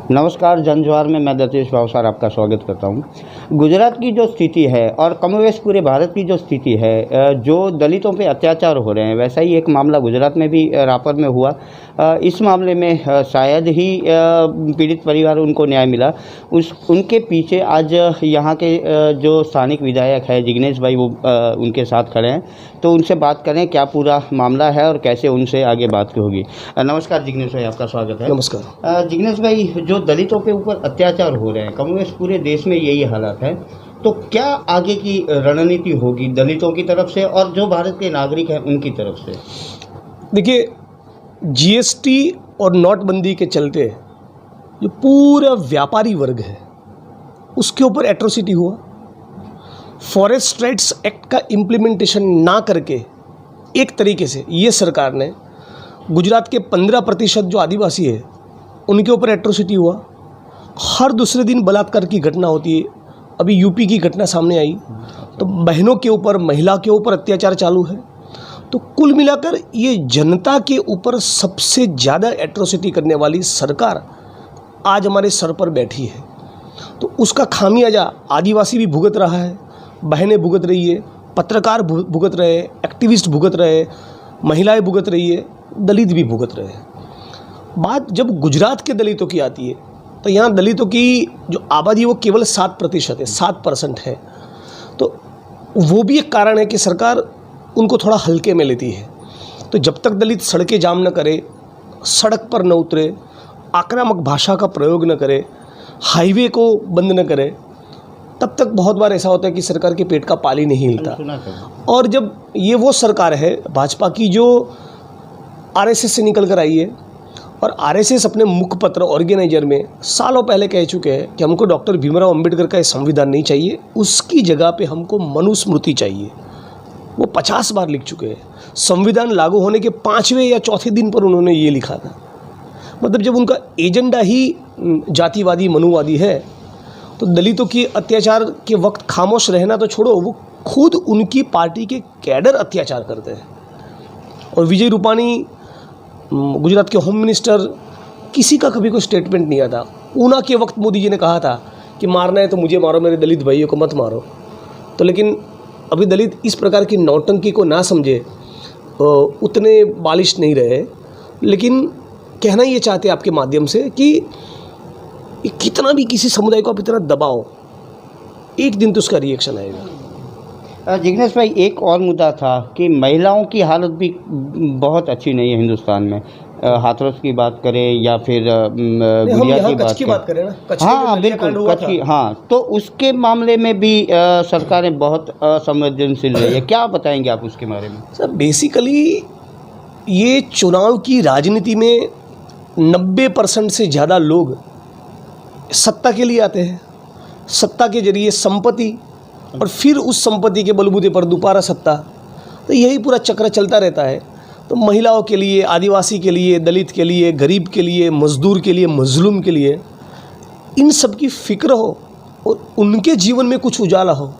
नमस्कार, जनज्वार में मैं दतेश भावसार आपका स्वागत करता हूं। गुजरात की जो स्थिति है और कमोवेश पूरे भारत की जो स्थिति है, जो दलितों पे अत्याचार हो रहे हैं, वैसा ही एक मामला गुजरात में भी रापर में हुआ। इस मामले में शायद ही पीड़ित परिवार उनको न्याय मिला। उनके पीछे आज यहाँ के जो स्थानिक विधायक है जिग्नेश भाई, वो उनके साथ खड़े हैं। तो उनसे बात करें क्या पूरा मामला है और कैसे उनसे आगे बात होगी। नमस्कार जिग्नेश भाई, आपका स्वागत है। नमस्कार। जिग्नेश भाई, जो दलितों के ऊपर अत्याचार हो रहे हैं, कमोवेश पूरे देश में यही हालत है, तो क्या आगे की रणनीति होगी दलितों की तरफ से और जो भारत के नागरिक हैं उनकी तरफ से? देखिए, जीएसटी और नोटबंदी के चलते जो पूरा व्यापारी वर्ग है उसके ऊपर एट्रोसिटी हुआ। फॉरेस्ट राइट्स एक्ट का इम्प्लीमेंटेशन ना करके एक तरीके से ये सरकार ने गुजरात के 15% जो आदिवासी है उनके ऊपर एट्रोसिटी हुआ। हर दूसरे दिन बलात्कार की घटना होती है। अभी यूपी की घटना सामने आई तो बहनों के ऊपर, महिला के ऊपर अत्याचार चालू है। तो कुल मिलाकर ये जनता के ऊपर सबसे ज़्यादा एट्रोसिटी करने वाली सरकार आज हमारे सर पर बैठी है। तो उसका खामियाजा आदिवासी भी भुगत रहा है, बहनें भुगत रही है, पत्रकार भुगत रहे, एक्टिविस्ट भुगत रहे, महिलाएं भुगत रही है, दलित भी भुगत रहे हैं। बात जब गुजरात के दलितों की आती है तो यहाँ दलितों की जो आबादी है वो केवल 7% है, 7% है। तो वो भी एक कारण है कि सरकार उनको थोड़ा हल्के में लेती है। तो जब तक दलित सड़कें जाम न करे, सड़क पर न उतरे, आक्रामक भाषा का प्रयोग न करे, हाईवे को बंद न करे, तब तक बहुत बार ऐसा होता है कि सरकार के पेट का पानी नहीं हिलता। और जब ये वो सरकार है भाजपा की जो आरएसएस से निकल कर आई है, और आरएसएस अपने मुखपत्र ऑर्गेनाइजर में सालों पहले कह चुके हैं कि हमको डॉक्टर भीमराव अंबेडकर का संविधान नहीं चाहिए, उसकी जगह पे हमको मनुस्मृति चाहिए। वो 50 बार लिख चुके हैं। संविधान लागू होने के 5वें या चौथे दिन पर उन्होंने ये लिखा था। मतलब जब उनका एजेंडा ही जातिवादी, मनुवादी है, तो दलितों की अत्याचार के वक्त खामोश रहना तो छोड़ो, वो खुद उनकी पार्टी के कैडर अत्याचार करते हैं। और विजय रूपाणी, गुजरात के होम मिनिस्टर, किसी का कभी कोई स्टेटमेंट नहीं आता। ऊना के वक्त मोदी जी ने कहा था कि मारना है तो मुझे मारो, मेरे दलित भाइयों को मत मारो। तो लेकिन अभी दलित इस प्रकार की नौटंकी को ना समझे, उतने बालिश नहीं रहे। लेकिन कहना ये चाहते हैं आपके माध्यम से कि कितना भी किसी समुदाय को आप इतना दबाओ, एक दिन तो उसका रिएक्शन आएगा। जिग्नेश भाई, एक और मुद्दा था कि महिलाओं की हालत भी बहुत अच्छी नहीं है हिंदुस्तान में। हाथरस की बात करें या फिर गुड़िया की बात करें ना, हाँ बिल्कुल, कच्छ की, हाँ, तो उसके मामले में भी सरकारें बहुत असंवेदनशील रही है। क्या बताएंगे आप उसके बारे में? सर, बेसिकली ये चुनाव की राजनीति में 90% से ज़्यादा लोग सत्ता के लिए आते हैं। सत्ता के जरिए संपत्ति और फिर उस संपत्ति के बलबूते पर दोबारा सत्ता, तो यही पूरा चक्र चलता रहता है। तो महिलाओं के लिए, आदिवासी के लिए, दलित के लिए, गरीब के लिए, मजदूर के लिए, मजलूम के लिए, इन सब की फिक्र हो और उनके जीवन में कुछ उजाला हो,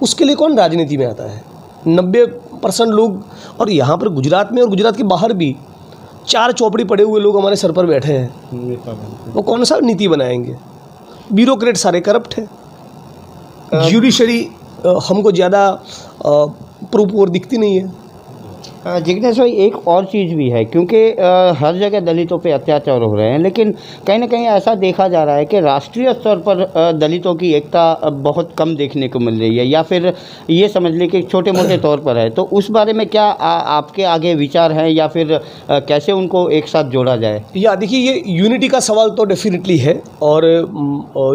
उसके लिए कौन राजनीति में आता है? 90% लोग, और यहाँ पर गुजरात में और गुजरात के बाहर भी 4 चौपड़ी पड़े हुए लोग हमारे सर पर बैठे हैं। वो कौन सा नीति बनाएंगे? ब्यूरोक्रेट सारे करप्ट हैं। ज्यूडिशरी हमको ज़्यादा प्रूफ और दिखती नहीं है। जिग्नेश भाई, एक और चीज़ भी है, क्योंकि हर जगह दलितों पे अत्याचार हो रहे हैं, लेकिन कहीं ना कहीं ऐसा देखा जा रहा है कि राष्ट्रीय स्तर पर दलितों की एकता बहुत कम देखने को मिल रही है, या फिर ये समझ लें कि छोटे मोटे तौर पर है। तो उस बारे में क्या आपके आगे विचार हैं, या फिर कैसे उनको एक साथ जोड़ा जाए? या देखिए, ये यूनिटी का सवाल तो डेफिनेटली है, और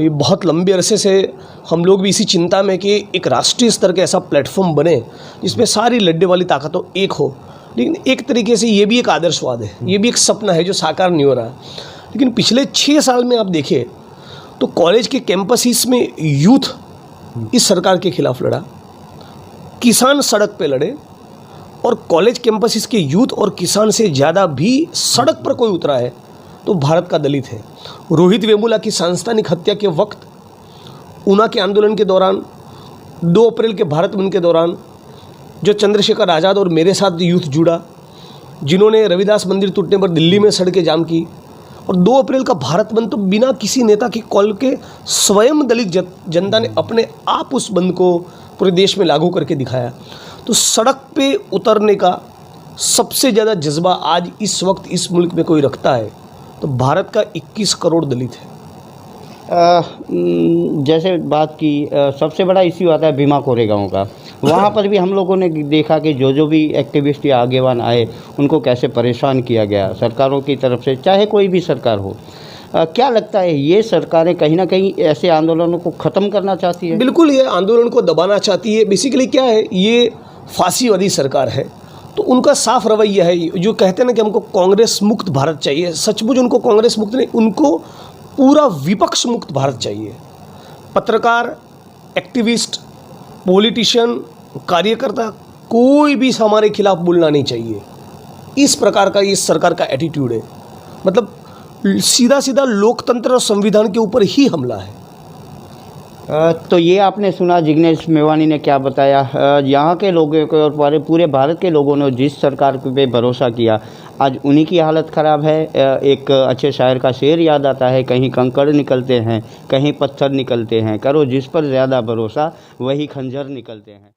ये बहुत लंबे अरसे से हम लोग भी इसी चिंता में कि एक राष्ट्रीय स्तर का ऐसा प्लेटफॉर्म बने जिसमें सारी लड़ने वाली ताकतों एक हो। लेकिन एक तरीके से ये भी एक आदर्शवाद है, ये भी एक सपना है जो साकार नहीं हो रहा है। लेकिन पिछले 6 साल में आप देखें तो कॉलेज के कैंपसिस में यूथ इस सरकार के खिलाफ लड़ा, किसान सड़क पे लड़े, और कॉलेज कैंपसिस के यूथ और किसान से ज़्यादा भी सड़क पर कोई उतरा है तो भारत का दलित है। रोहित वेमुला की सांस्थानिक हत्या के वक्त, ऊना के आंदोलन के दौरान, 2 अप्रैल के भारत बंद के दौरान जो चंद्रशेखर आज़ाद और मेरे साथ यूथ जुड़ा, जिन्होंने रविदास मंदिर टूटने पर दिल्ली में सड़कें जाम की, और 2 अप्रैल का भारत बंद तो बिना किसी नेता की कॉल के स्वयं दलित जनता ने अपने आप उस बंद को पूरे देश में लागू करके दिखाया। तो सड़क पे उतरने का सबसे ज़्यादा जज्बा आज इस वक्त इस मुल्क में कोई रखता है तो भारत का 21 करोड़ दलित है। जैसे बात की सबसे बड़ा इश्यू आता है भीमा कोरेगांव का। वहाँ पर भी हम लोगों ने देखा कि जो भी एक्टिविस्ट या आगेवान आए उनको कैसे परेशान किया गया सरकारों की तरफ से, चाहे कोई भी सरकार हो। क्या लगता है ये सरकारें कहीं ना कहीं ऐसे आंदोलनों को ख़त्म करना चाहती है? बिल्कुल, ये आंदोलन को दबाना चाहती है। बेसिकली क्या है, ये फांसीवादी सरकार है। तो उनका साफ रवैया है, जो कहते हैं ना कि हमको कांग्रेस मुक्त भारत चाहिए, सचमुच उनको कांग्रेस मुक्त नहीं, उनको पूरा विपक्ष मुक्त भारत चाहिए। पत्रकार, एक्टिविस्ट, पॉलिटिशियन, कार्यकर्ता, कोई भी हमारे खिलाफ बोलना नहीं चाहिए। इस प्रकार का इस सरकार का एटीट्यूड है। मतलब सीधा सीधा लोकतंत्र और संविधान के ऊपर ही हमला है। तो ये आपने सुना जिग्नेश मेवानी ने क्या बताया। यहाँ के लोगों को और पूरे भारत के लोगों ने जिस सरकार पे भरोसा किया आज उन्हीं की हालत ख़राब है। एक अच्छे शायर का शेर याद आता है, कहीं कंकड़ निकलते हैं कहीं पत्थर निकलते हैं, करो जिस पर ज़्यादा भरोसा वही खंजर निकलते हैं।